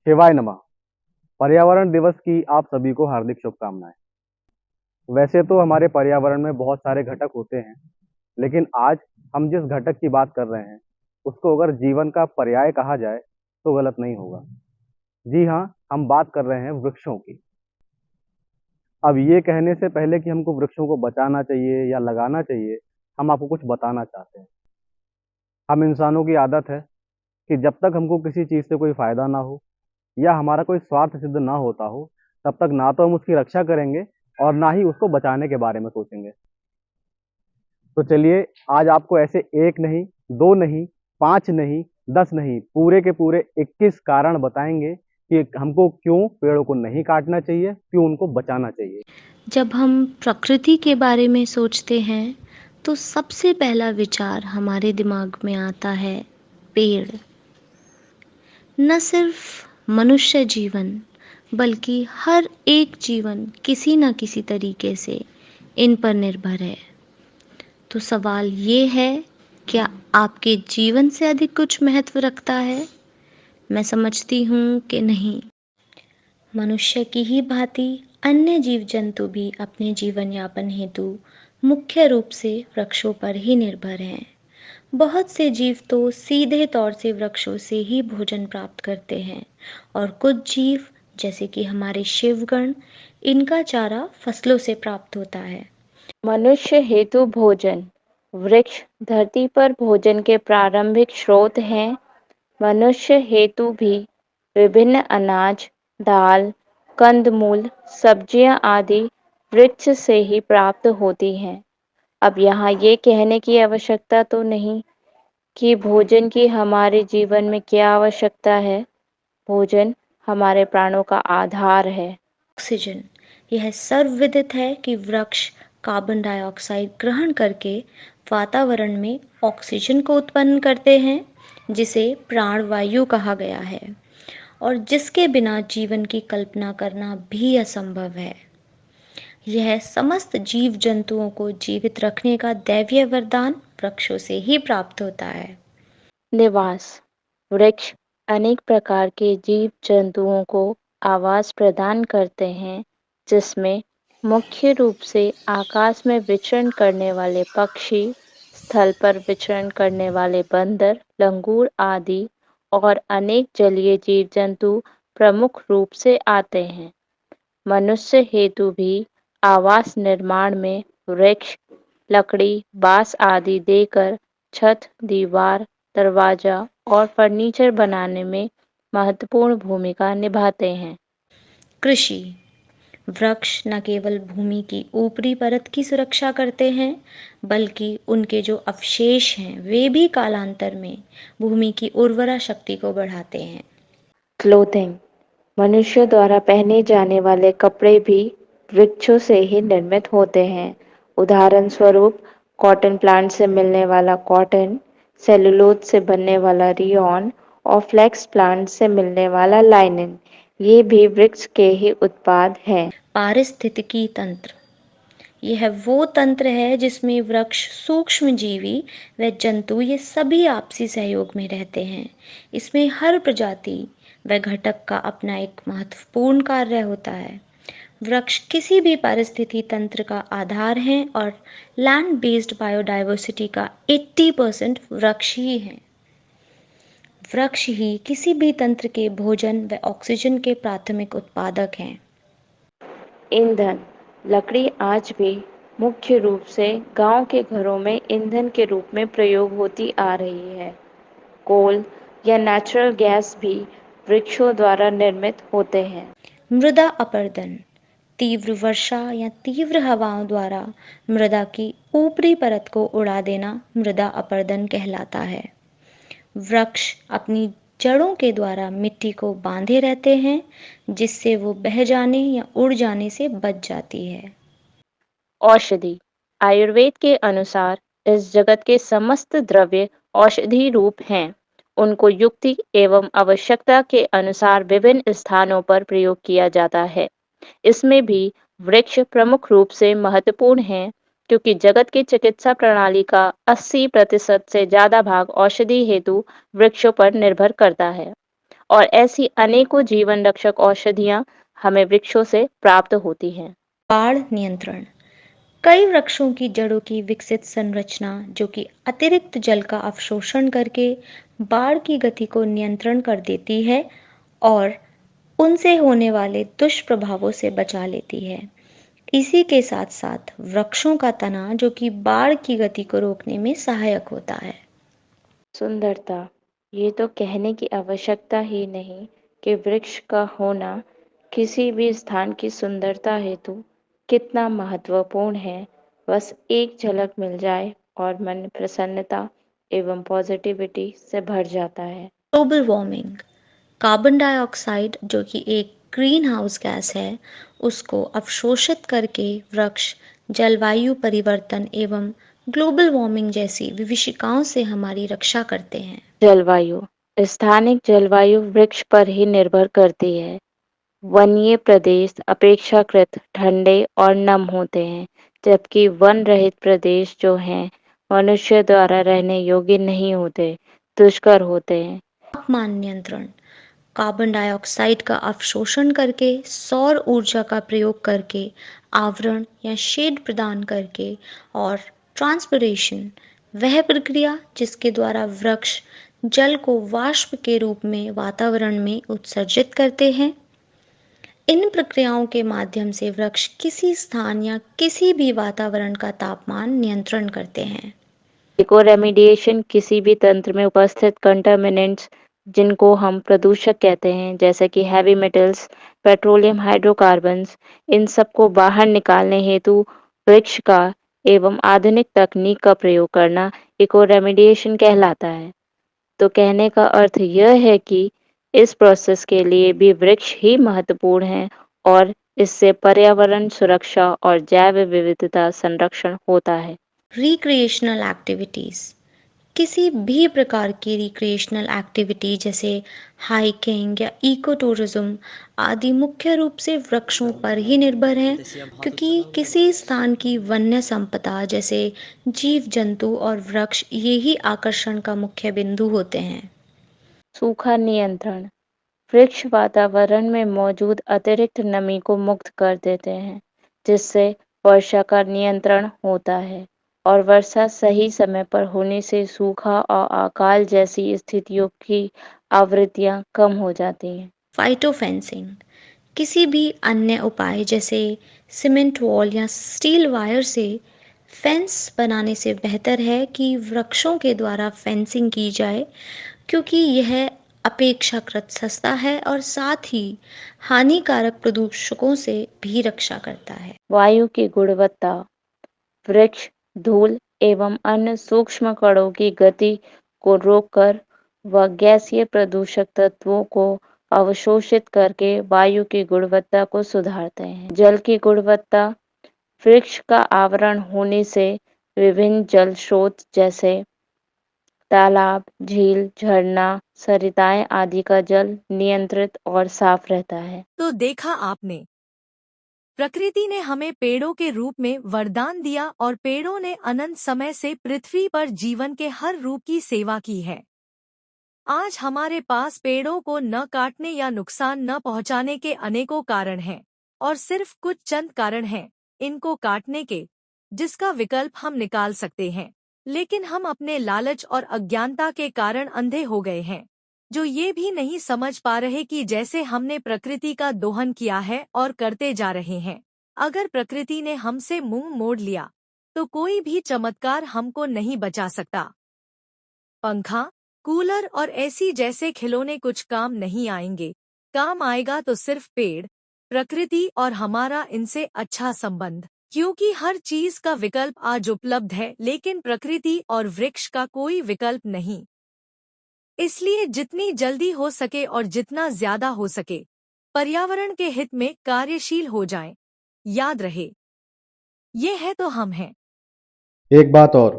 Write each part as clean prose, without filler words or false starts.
शिवाय नमः। पर्यावरण दिवस की आप सभी को हार्दिक शुभकामनाएं। वैसे तो हमारे पर्यावरण में बहुत सारे घटक होते हैं, लेकिन आज हम जिस घटक की बात कर रहे हैं, उसको अगर जीवन का पर्याय कहा जाए तो गलत नहीं होगा। जी हाँ, हम बात कर रहे हैं वृक्षों की। अब ये कहने से पहले कि हमको वृक्षों को बचाना चाहिए या लगाना चाहिए, हम आपको कुछ बताना चाहते हैं। हम इंसानों की आदत है कि जब तक हमको किसी चीज़ से कोई फायदा ना हो या हमारा कोई स्वार्थ सिद्ध ना होता हो, तब तक ना तो हम उसकी रक्षा करेंगे और ना ही उसको बचाने के बारे में सोचेंगे। तो चलिए, आज आपको ऐसे एक नहीं, दो नहीं, पांच नहीं, 10 नहीं, पूरे के पूरे 21 कारण बताएंगे कि हमको क्यों पेड़ों को नहीं काटना चाहिए, क्यों उनको बचाना चाहिए। जब हम प्रकृति के बारे में सोचते हैं तो सबसे पहला विचार हमारे दिमाग में आता है पेड़। न सिर्फ मनुष्य जीवन बल्कि हर एक जीवन किसी न किसी तरीके से इन पर निर्भर है। तो सवाल ये है, क्या आपके जीवन से अधिक कुछ महत्व रखता है? मैं समझती हूँ कि नहीं। मनुष्य की ही भांति अन्य जीव जंतु भी अपने जीवन यापन हेतु मुख्य रूप से वृक्षों पर ही निर्भर हैं। बहुत से जीव तो सीधे तौर से वृक्षों से ही भोजन प्राप्त करते हैं और कुछ जीव जैसे कि हमारे शिवगण, इनका चारा फसलों से प्राप्त होता है। मनुष्य हेतु भोजन। वृक्ष धरती पर भोजन के प्रारंभिक स्रोत हैं। मनुष्य हेतु भी विभिन्न अनाज, दाल, कंदमूल, सब्जियां आदि वृक्ष से ही प्राप्त होती हैं। अब यहाँ ये कहने की आवश्यकता तो नहीं कि भोजन की हमारे जीवन में क्या आवश्यकता है। भोजन हमारे प्राणों का आधार है। ऑक्सीजन। यह सर्वविदित है कि वृक्ष कार्बन डाइऑक्साइड ग्रहण करके वातावरण में ऑक्सीजन को उत्पन्न करते हैं, जिसे प्राणवायु कहा गया है और जिसके बिना जीवन की कल्पना करना भी असंभव है। यह समस्त जीव जंतुओं को जीवित रखने का दैवीय वरदान वृक्षों से ही प्राप्त होता है। निवास। वृक्ष अनेक प्रकार के जीव जंतुओं को आवास प्रदान करते हैं, जिसमें मुख्य रूप से आकाश में विचरण करने वाले पक्षी, स्थल पर विचरण करने वाले बंदर, लंगूर आदि और अनेक जलीय जीव जंतु प्रमुख रूप से आते हैं। मनुष्य हेतु भी आवास निर्माण में वृक्ष लकड़ी, बांस आदि देकर छत, दीवार, दरवाजा और फर्नीचर बनाने में महत्वपूर्ण भूमिका निभाते हैं। कृषि। वृक्ष न केवल भूमि की ऊपरी परत की सुरक्षा करते हैं, बल्कि उनके जो अवशेष हैं वे भी कालांतर में भूमि की उर्वरा शक्ति को बढ़ाते हैं। क्लोथिंग। मनुष्य द्वारा पहने जाने वाले कपड़े भी वृक्षों से ही निर्मित होते हैं। उदाहरण स्वरूप कॉटन प्लांट से मिलने वाला कॉटन, सेलुलोज से बनने वाला रियॉन और फ्लेक्स प्लांट से मिलने वाला लाइनिन, ये भी वृक्ष के ही उत्पाद हैं। पारिस्थितिकी तंत्र। यह वो तंत्र है जिसमें वृक्ष, सूक्ष्म जीवी व जंतु ये सभी आपसी सहयोग में रहते हैं। इसमें हर प्रजाति व घटक का अपना एक महत्वपूर्ण कार्य होता है। वृक्ष किसी भी पारिस्थितिकी तंत्र का आधार हैं और लैंड बेस्ड बायोडाइवर्सिटी का 80% वृक्ष ही हैं। वृक्ष ही किसी भी तंत्र के भोजन व ऑक्सीजन के प्राथमिक उत्पादक हैं। ईंधन। लकड़ी आज भी मुख्य रूप से गांव के घरों में ईंधन के रूप में प्रयोग होती आ रही है। कोल या नेचुरल गैस भी वृक्षों द्वारा निर्मित होते हैं। मृदा अपरदन। तीव्र वर्षा या तीव्र हवाओं द्वारा मृदा की ऊपरी परत को उड़ा देना मृदा अपरदन कहलाता है। वृक्ष अपनी जड़ों के द्वारा मिट्टी को बांधे रहते हैं, जिससे वो बह जाने या उड़ जाने से बच जाती है। औषधि। आयुर्वेद के अनुसार इस जगत के समस्त द्रव्य औषधि रूप हैं। उनको युक्ति एवं आवश्यकता के अनुसार विभिन्न स्थानों पर प्रयोग किया जाता है। इसमें भी वृक्ष प्रमुख रूप से महत्वपूर्ण हैं, क्योंकि जगत की चिकित्सा प्रणाली का 80% से ज्यादा भाग औषधि हेतु वृक्षों पर निर्भर करता है। और ऐसी अनेकों जीवन रक्षक औषधियां हमें वृक्षों से प्राप्त होती हैं। बाढ़ नियंत्रण। कई वृक्षों की जड़ों की विकसित संरचना जो कि अतिरिक्त जल का अवशोषण करके बाढ़ की गति को नियंत्रण कर देती है और उनसे होने वाले दुष्प्रभावों से बचा लेती है। इसी के साथ साथ वृक्षों का तना जो कि बाढ़ की गति को रोकने में सहायक होता है। सुंदरता। ये तो कहने की आवश्यकता ही नहीं कि वृक्ष का होना किसी भी स्थान की सुंदरता हेतु कितना महत्वपूर्ण है। बस एक झलक मिल जाए और मन प्रसन्नता एवं पॉजिटिविटी से भर जाता है। Global warming. कार्बन डाइऑक्साइड जो कि एक ग्रीन हाउस गैस है, उसको अवशोषित करके वृक्ष जलवायु परिवर्तन एवं ग्लोबल वार्मिंग जैसी विभीषिकाओं से हमारी रक्षा करते हैं। जलवायु। स्थानिक जलवायु वृक्ष पर ही निर्भर करती है। वनीय प्रदेश अपेक्षाकृत ठंडे और नम होते हैं, जबकि वन रहित प्रदेश जो हैं मनुष्य द्वारा रहने योग्य नहीं होते, दुष्कर होते हैं। तापमान नियंत्रण। कार्बन डाइऑक्साइड का अवशोषण करके सौर ऊर्जा का प्रयोग करके आवरण या शेड प्रदान करके और ट्रांसपिरेशन वह प्रक्रिया जिसके द्वारा वृक्ष जल को वाष्प के रूप में वातावरण में उत्सर्जित करते हैं। इन प्रक्रियाओं के माध्यम से वृक्ष किसी स्थान या किसी भी वातावरण का तापमान नियंत्रण करते हैं। इको रेमिडिएशन किसी भी तंत्र में उपस्थित कंटामिनेंट्स जिनको हम प्रदूषक कहते हैं, जैसे कि हैवी मेटल्स, पेट्रोलियम हाइड्रोकार्बन्स, इन सबको बाहर निकालने हेतु वृक्ष का एवं आधुनिक तकनीक का प्रयोग करना इको रेमिडिएशन कहलाता है। तो कहने का अर्थ यह है कि इस प्रोसेस के लिए भी वृक्ष ही महत्वपूर्ण है और इससे पर्यावरण सुरक्षा और जैव विविधता संरक्षण होता है। Recreational activities. किसी भी प्रकार की रिक्रिएशनल एक्टिविटी जैसे हाइकिंग या इको टूरिज्म आदि मुख्य रूप से वृक्षों पर ही निर्भर है, क्योंकि किसी स्थान की वन्य संपदा जैसे जीव जंतु और वृक्ष यही आकर्षण का मुख्य बिंदु होते हैं। सूखा नियंत्रण। वृक्ष वातावरण में मौजूद अतिरिक्त नमी को मुक्त कर देते हैं, जिससे वर्षा का नियंत्रण होता है और वर्षा सही समय पर होने से सूखा और अकाल जैसी स्थितियों की आवृत्तियां कम हो जाती हैं। फाइटोफेंसिंग। किसी भी अन्य उपाय जैसे सीमेंट वॉल या स्टील वायर से फेंस बनाने से बेहतर है कि वृक्षों के द्वारा फेंसिंग की जाए, क्योंकि यह अपेक्षाकृत सस्ता है और साथ ही हानिकारक प्रदूषकों से भी रक्षा करता है। वायु की गुणवत्ता। वृक्ष धूल एवं अन्य सूक्ष्म कणों की गति को रोककर व गैसीय प्रदूषक तत्वों को अवशोषित करके वायु की गुणवत्ता को सुधारते हैं। जल की गुणवत्ता। वृक्ष का आवरण होने से विभिन्न जल स्रोत जैसे तालाब, झील, झरना, सरिताएं आदि का जल नियंत्रित और साफ रहता है। तो देखा आपने, प्रकृति ने हमें पेड़ों के रूप में वरदान दिया और पेड़ों ने अनंत समय से पृथ्वी पर जीवन के हर रूप की सेवा की है। आज हमारे पास पेड़ों को न काटने या नुकसान न पहुंचाने के अनेकों कारण हैं, और सिर्फ कुछ चंद कारण हैं इनको काटने के, जिसका विकल्प हम निकाल सकते हैं, लेकिन हम अपने लालच और अज्ञानता के कारण अंधे हो गए हैं, जो ये भी नहीं समझ पा रहे कि जैसे हमने प्रकृति का दोहन किया है और करते जा रहे हैं, अगर प्रकृति ने हमसे मुंह मोड़ लिया तो कोई भी चमत्कार हमको नहीं बचा सकता। पंखा, कूलर और एसी जैसे खिलौने कुछ काम नहीं आएंगे। काम आएगा तो सिर्फ पेड़, प्रकृति और हमारा इनसे अच्छा संबंध, क्योंकि हर चीज का विकल्प आज उपलब्ध है, लेकिन प्रकृति और वृक्ष का कोई विकल्प नहीं। इसलिए जितनी जल्दी हो सके और जितना ज्यादा हो सके पर्यावरण के हित में कार्यशील हो जाएं। याद रहे, ये है तो हम हैं। एक बात और,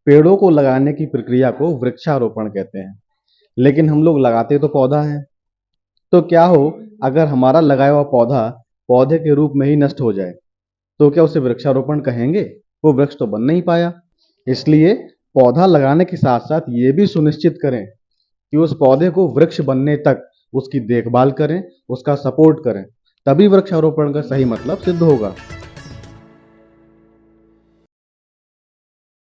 पेड़ों को लगाने की प्रक्रिया को वृक्षारोपण कहते हैं, लेकिन हम लोग लगाते तो पौधा है। तो क्या हो अगर हमारा लगाया हुआ पौधा पौधे के रूप में ही नष्ट हो जाए, तो क्या उसे वृक्षारोपण कहेंगे? वो वृक्ष तो बन नहीं पाया। इसलिए पौधा लगाने के साथ साथ ये भी सुनिश्चित करें कि उस पौधे को वृक्ष बनने तक उसकी देखभाल करें, उसका सपोर्ट करें, तभी वृक्षारोपण का सही मतलब सिद्ध होगा।